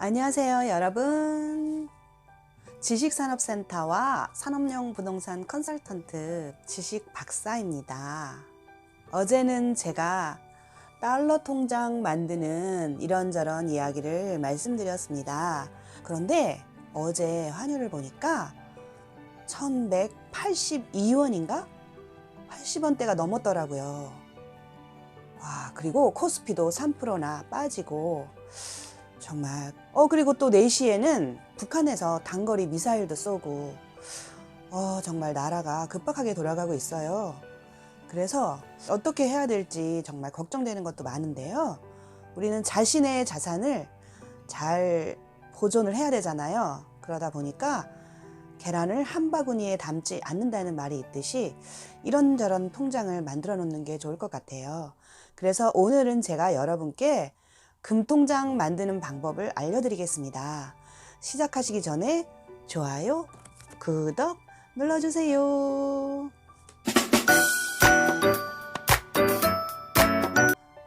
안녕하세요, 여러분. 지식산업센터와 산업용 부동산 컨설턴트 지식박사입니다. 어제는 제가 달러 통장 만드는 이런저런 이야기를 말씀드렸습니다. 그런데 어제 환율을 보니까 1182원인가? 80원대가 넘었더라고요. 와, 그리고 코스피도 3%나 빠지고 정말 그리고 또 4시에는 북한에서 단거리 미사일도 쏘고 정말 나라가 급박하게 돌아가고 있어요. 그래서 어떻게 해야 될지 정말 걱정되는 것도 많은데요. 우리는 자신의 자산을 잘 보존을 해야 되잖아요. 그러다 보니까 계란을 한 바구니에 담지 않는다는 말이 있듯이 이런저런 통장을 만들어 놓는 게 좋을 것 같아요. 그래서 오늘은 제가 여러분께 금통장 만드는 방법을 알려드리겠습니다. 시작하시기 전에 좋아요, 구독 눌러주세요.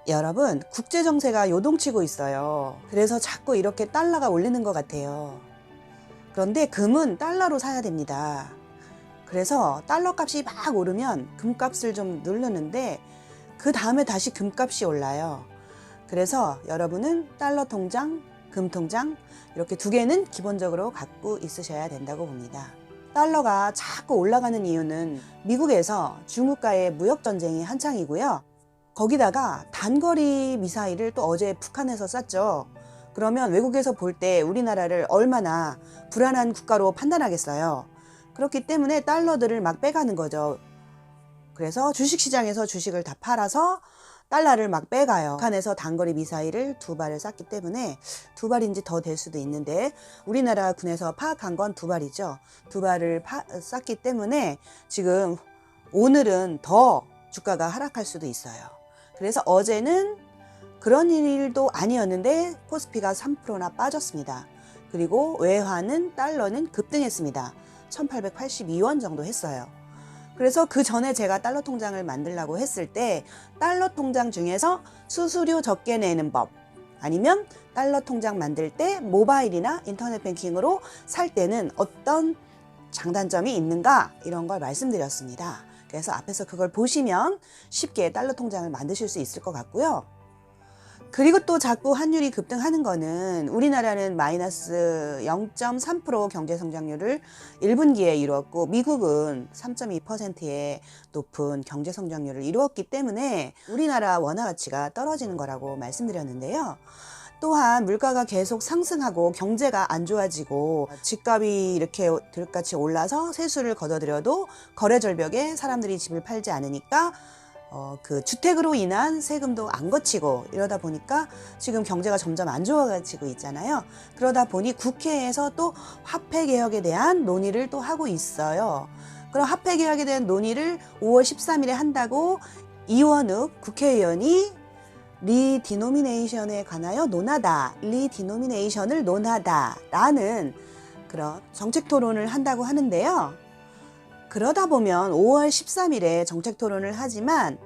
여러분, 국제정세가 요동치고 있어요. 그래서 자꾸 이렇게 달러가 올리는 것 같아요. 그런데 금은 달러로 사야 됩니다. 그래서 달러 값이 막 오르면 금값을 좀 누르는데 그 다음에 다시 금값이 올라요. 그래서 여러분은 달러 통장, 금 통장 이렇게 두 개는 기본적으로 갖고 있으셔야 된다고 봅니다. 달러가 자꾸 올라가는 이유는 미국에서 중국과의 무역 전쟁이 한창이고요. 거기다가 단거리 미사일을 또 어제 북한에서 쐈죠. 그러면 외국에서 볼 때 우리나라를 얼마나 불안한 국가로 판단하겠어요. 그렇기 때문에 달러들을 막 빼가는 거죠. 그래서 주식시장에서 주식을 다 팔아서 달러를 막 빼가요. 북한에서 단거리 미사일을 2발을 쐈기 때문에 2발인지 더 될 수도 있는데 우리나라 군에서 파악한 건 2발이죠. 2발을 쐈기 때문에 지금 오늘은 더 주가가 하락할 수도 있어요. 그래서 어제는 그런 일도 아니었는데 코스피가 3%나 빠졌습니다. 그리고 외환은 달러는 급등했습니다. 1882원 정도 했어요. 그래서 그 전에 제가 달러 통장을 만들려고 했을 때 달러 통장 중에서 수수료 적게 내는 법, 아니면 달러 통장 만들 때 모바일이나 인터넷 뱅킹으로 살 때는 어떤 장단점이 있는가, 이런 걸 말씀드렸습니다. 그래서 앞에서 그걸 보시면 쉽게 달러 통장을 만드실 수 있을 것 같고요. 그리고 또 자꾸 환율이 급등하는 거는 우리나라는 마이너스 0.3% 경제 성장률을 1분기에 이루었고 미국은 3.2%의 높은 경제 성장률을 이루었기 때문에 우리나라 원화 가치가 떨어지는 거라고 말씀드렸는데요. 또한 물가가 계속 상승하고 경제가 안 좋아지고 집값이 이렇게 들같이 올라서 세수를 걷어들여도 거래 절벽에 사람들이 집을 팔지 않으니까 그 주택으로 인한 세금도 안 거치고 이러다 보니까 지금 경제가 점점 안 좋아지고 있잖아요. 그러다 보니 국회에서 또 화폐 개혁에 대한 논의를 또 하고 있어요. 그럼 화폐 개혁에 대한 논의를 5월 13일에 한다고 이원욱 국회의원이 리디노미네이션에 관하여 논하다, 리디노미네이션을 논하다 라는 그런 정책 토론을 한다고 하는데요. 그러다 보면 5월 13일에 정책 토론을 하지만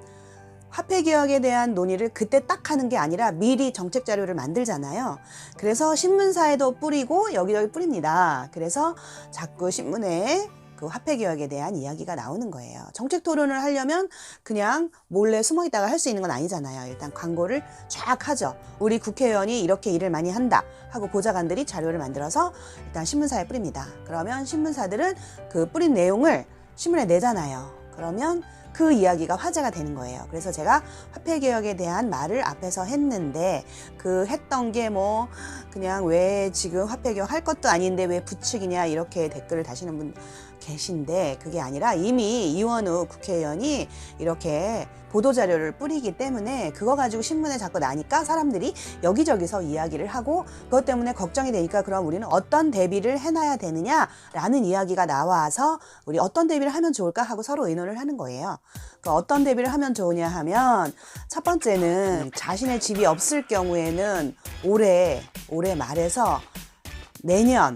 화폐 개혁에 대한 논의를 그때 딱 하는 게 아니라 미리 정책 자료를 만들잖아요. 그래서 신문사에도 뿌리고 여기저기 뿌립니다. 그래서 자꾸 신문에 그 화폐 개혁에 대한 이야기가 나오는 거예요. 정책 토론을 하려면 그냥 몰래 숨어 있다가 할 수 있는 건 아니잖아요. 일단 광고를 쫙 하죠. 우리 국회의원이 이렇게 일을 많이 한다 하고 보좌관들이 자료를 만들어서 일단 신문사에 뿌립니다. 그러면 신문사들은 그 뿌린 내용을 신문에 내잖아요. 그러면 그 이야기가 화제가 되는 거예요. 그래서 제가 화폐 개혁에 대한 말을 앞에서 했는데 그 했던 게 뭐 그냥 왜 지금 화폐 개혁 할 것도 아닌데 왜 부추기냐 이렇게 댓글을 다시는 분 계신데 그게 아니라 이미 이원욱 국회의원이 이렇게 보도자료를 뿌리기 때문에 그거 가지고 신문에 자꾸 나니까 사람들이 여기저기서 이야기를 하고 그것 때문에 걱정이 되니까 그럼 우리는 어떤 대비를 해놔야 되느냐라는 이야기가 나와서 우리 어떤 대비를 하면 좋을까 하고 서로 의논을 하는 거예요. 그 어떤 대비를 하면 좋으냐 하면 첫 번째는 자신의 집이 없을 경우에는 올해 말에서 내년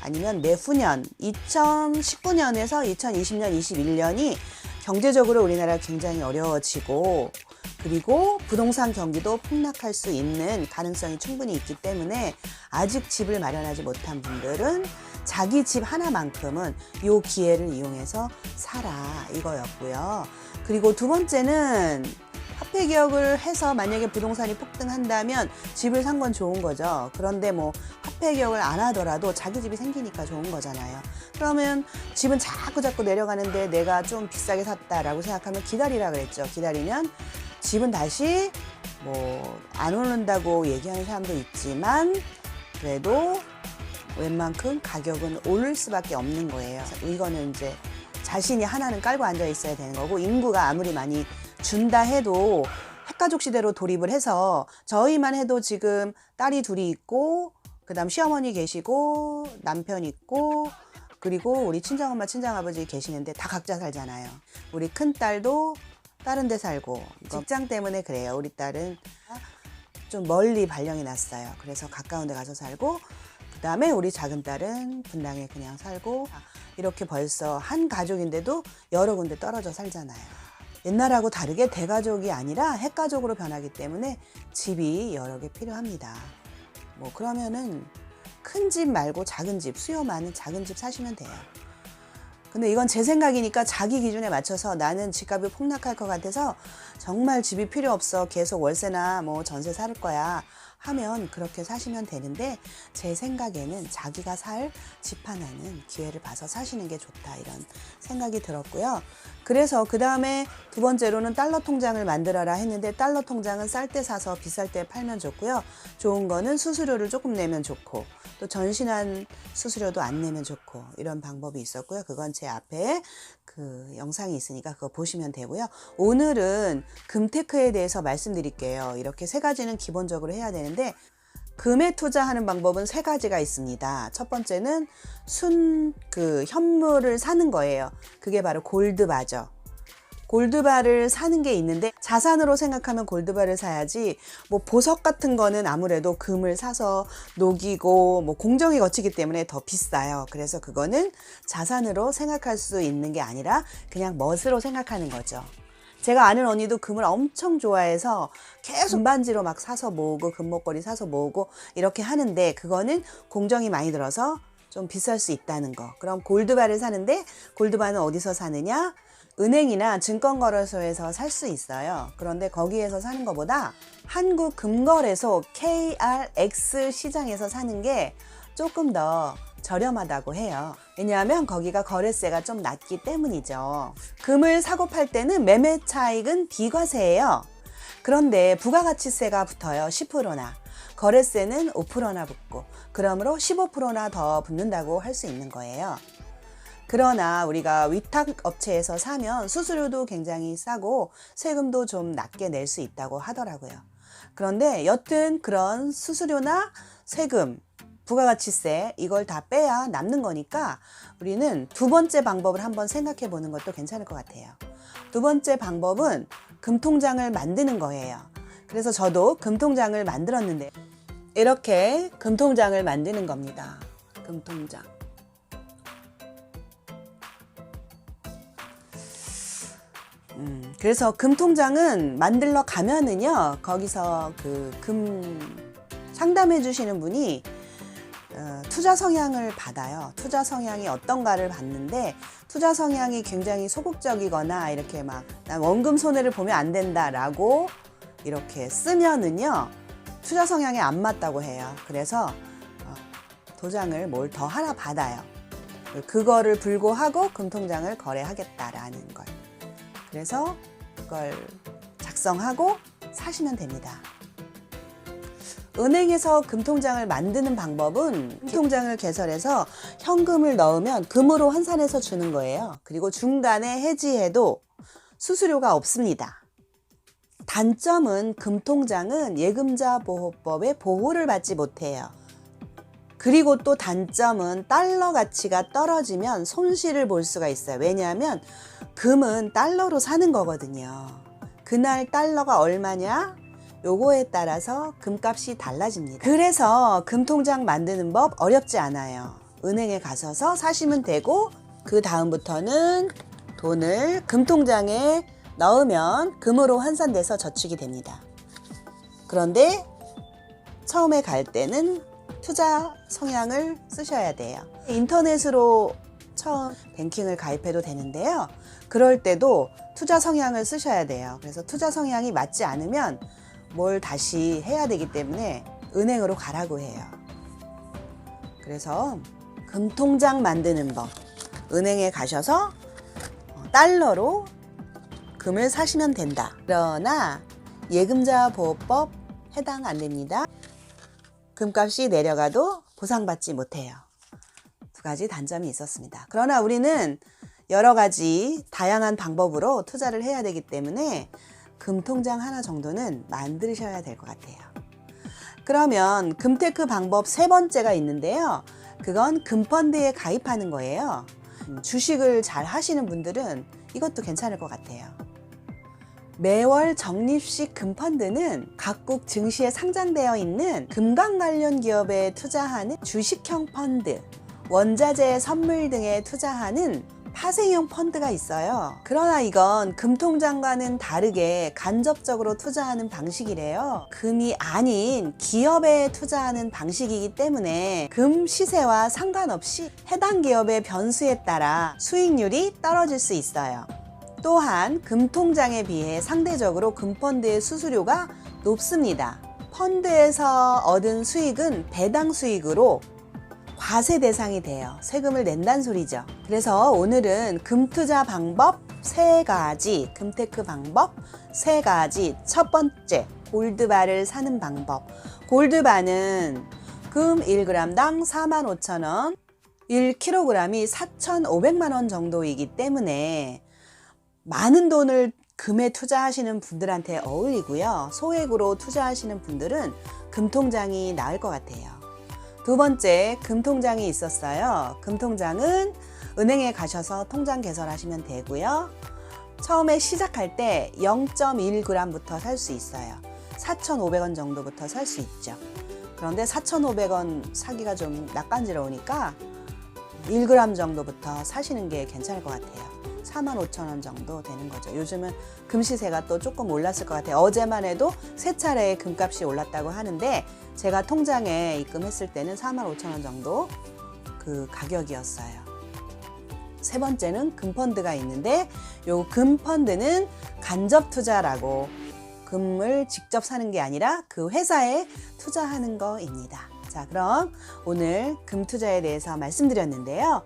아니면 내후년 2019년에서 2020년, 21년이 경제적으로 우리나라가 굉장히 어려워지고 그리고 부동산 경기도 폭락할 수 있는 가능성이 충분히 있기 때문에 아직 집을 마련하지 못한 분들은 자기 집 하나만큼은 이 기회를 이용해서 사라 이거였고요. 그리고 두 번째는 화폐 개혁을 해서 만약에 부동산이 폭등한다면 집을 산 건 좋은 거죠. 그런데 뭐 화폐 개혁을 안 하더라도 자기 집이 생기니까 좋은 거잖아요. 그러면 집은 자꾸 내려가는데 내가 좀 비싸게 샀다라고 생각하면 기다리라 그랬죠. 기다리면 집은 다시 뭐 안 오른다고 얘기하는 사람도 있지만 그래도 웬만큼 가격은 오를 수밖에 없는 거예요. 이거는 이제 자신이 하나는 깔고 앉아 있어야 되는 거고, 인구가 아무리 많이 준다 해도 핵가족 시대로 돌입을 해서 저희만 해도 지금 딸이 둘이 있고 그다음 시어머니 계시고 남편 있고 그리고 우리 친정엄마 친정아버지 계시는데 다 각자 살잖아요. 우리 큰딸도 다른 데 살고 직장 때문에 그래요. 우리 딸은 좀 멀리 발령이 났어요. 그래서 가까운 데 가서 살고 그다음에 우리 작은 딸은 분당에 그냥 살고 이렇게 벌써 한 가족인데도 여러 군데 떨어져 살잖아요. 옛날하고 다르게 대가족이 아니라 핵가족으로 변하기 때문에 집이 여러 개 필요합니다. 뭐 그러면은 큰 집 말고 작은 집, 수요 많은 작은 집 사시면 돼요. 근데 이건 제 생각이니까 자기 기준에 맞춰서 나는 집값이 폭락할 것 같아서 정말 집이 필요 없어. 계속 월세나 뭐 전세 살 거야. 하면 그렇게 사시면 되는데 제 생각에는 자기가 살 집 하나는 기회를 봐서 사시는 게 좋다 이런 생각이 들었고요. 그래서 그 다음에 두 번째로는 달러 통장을 만들어라 했는데 달러 통장은 쌀 때 사서 비쌀 때 팔면 좋고요. 좋은 거는 수수료를 조금 내면 좋고 또 전신한 수수료도 안 내면 좋고 이런 방법이 있었고요. 그건 제 앞에 그 영상이 있으니까 그거 보시면 되고요. 오늘은 금테크에 대해서 말씀드릴게요. 이렇게 세 가지는 기본적으로 해야 되는데 금에 투자하는 방법은 세 가지가 있습니다. 첫 번째는 현물을 사는 거예요. 그게 바로 골드바죠. 골드바를 사는 게 있는데 자산으로 생각하면 골드바를 사야지 뭐 보석 같은 거는 아무래도 금을 사서 녹이고 뭐 공정이 거치기 때문에 더 비싸요. 그래서 그거는 자산으로 생각할 수 있는 게 아니라 그냥 멋으로 생각하는 거죠. 제가 아는 언니도 금을 엄청 좋아해서 계속 금반지로 막 사서 모으고 금목걸이 사서 모으고 이렇게 하는데 그거는 공정이 많이 들어서 좀 비쌀 수 있다는 거. 그럼 골드바를 사는데 골드바는 어디서 사느냐? 은행이나 증권거래소에서 살 수 있어요. 그런데 거기에서 사는 것보다 한국금거래소 KRX 시장에서 사는 게 조금 더 저렴하다고 해요. 왜냐하면 거기가 거래세가 좀 낮기 때문이죠. 금을 사고 팔 때는 매매 차익은 비과세예요. 그런데 부가가치세가 붙어요. 10%나. 거래세는 5%나 붙고 그러므로 15%나 더 붙는다고 할 수 있는 거예요. 그러나 우리가 위탁업체에서 사면 수수료도 굉장히 싸고 세금도 좀 낮게 낼 수 있다고 하더라고요. 그런데 여튼 그런 수수료나 세금, 부가가치세 이걸 다 빼야 남는 거니까 우리는 두 번째 방법을 한번 생각해 보는 것도 괜찮을 것 같아요. 두 번째 방법은 금통장을 만드는 거예요. 그래서 저도 금통장을 만들었는데 이렇게 금통장을 만드는 겁니다. 금통장. 그래서 금통장은 만들러 가면은요, 거기서 그 금 상담해 주시는 분이 투자 성향을 받아요. 투자 성향이 어떤가를 봤는데 투자 성향이 굉장히 소극적이거나 이렇게 막 난 원금 손해를 보면 안 된다라고 이렇게 쓰면은요, 투자 성향에 안 맞다고 해요. 그래서 도장을 뭘 더 하나 받아요. 그거를 불구하고 금통장을 거래하겠다라는 걸. 그래서 그걸 작성하고 사시면 됩니다. 은행에서 금통장을 만드는 방법은 금통장을 개설해서 현금을 넣으면 금으로 환산해서 주는 거예요. 그리고 중간에 해지해도 수수료가 없습니다. 단점은 금통장은 예금자 보호법의 보호를 받지 못해요. 그리고 또 단점은 달러 가치가 떨어지면 손실을 볼 수가 있어요. 왜냐하면 금은 달러로 사는 거거든요. 그날 달러가 얼마냐? 요거에 따라서 금값이 달라집니다. 그래서 금통장 만드는 법 어렵지 않아요. 은행에 가셔서 사시면 되고 그 다음부터는 돈을 금통장에 넣으면 금으로 환산돼서 저축이 됩니다. 그런데 처음에 갈 때는 투자 성향을 쓰셔야 돼요. 인터넷으로 처음 뱅킹을 가입해도 되는데요. 그럴 때도 투자 성향을 쓰셔야 돼요. 그래서 투자 성향이 맞지 않으면 뭘 다시 해야 되기 때문에 은행으로 가라고 해요. 그래서 금통장 만드는 법. 은행에 가셔서 달러로 금을 사시면 된다. 그러나 예금자 보호법 해당 안 됩니다. 금값이 내려가도 보상받지 못해요. 두 가지 단점이 있었습니다. 그러나 우리는 여러 가지 다양한 방법으로 투자를 해야 되기 때문에 금통장 하나 정도는 만드셔야 될 것 같아요. 그러면 금테크 방법 세 번째가 있는데요. 그건 금펀드에 가입하는 거예요. 주식을 잘 하시는 분들은 이것도 괜찮을 것 같아요. 매월 적립식 금펀드는 각국 증시에 상장되어 있는 금강 관련 기업에 투자하는 주식형 펀드, 원자재 선물 등에 투자하는 파생형 펀드가 있어요. 그러나 이건 금통장과는 다르게 간접적으로 투자하는 방식이래요. 금이 아닌 기업에 투자하는 방식이기 때문에 금 시세와 상관없이 해당 기업의 변수에 따라 수익률이 떨어질 수 있어요. 또한 금통장에 비해 상대적으로 금펀드의 수수료가 높습니다. 펀드에서 얻은 수익은 배당 수익으로 과세 대상이 돼요. 세금을 낸다는 소리죠. 그래서 오늘은 금투자 방법 3가지, 금테크 방법 3가지. 첫 번째, 골드바를 사는 방법. 골드바는 금 1g당 45,000원, 1kg이 4,500만 원 정도이기 때문에 많은 돈을 금에 투자하시는 분들한테 어울리고요. 소액으로 투자하시는 분들은 금통장이 나을 것 같아요. 두 번째, 금통장이 있었어요. 금통장은 은행에 가셔서 통장 개설하시면 되고요. 처음에 시작할 때 0.1g부터 살 수 있어요. 4,500원 정도부터 살 수 있죠. 그런데 4,500원 사기가 좀 낯간지러우니까 1g 정도부터 사시는 게 괜찮을 것 같아요. 45,000원 정도 되는 거죠. 요즘은 금시세가 또 조금 올랐을 것 같아요. 어제만 해도 3차례 금값이 올랐다고 하는데 제가 통장에 입금했을 때는 45,000원 정도 그 가격이었어요. 세 번째는 금펀드가 있는데 요 금펀드는 간접 투자라고 금을 직접 사는 게 아니라 그 회사에 투자하는 거입니다. 자, 그럼 오늘 금투자에 대해서 말씀드렸는데요.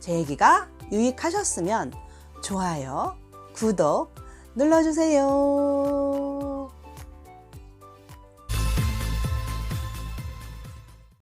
제 얘기가 유익하셨으면 좋아요, 구독 눌러주세요.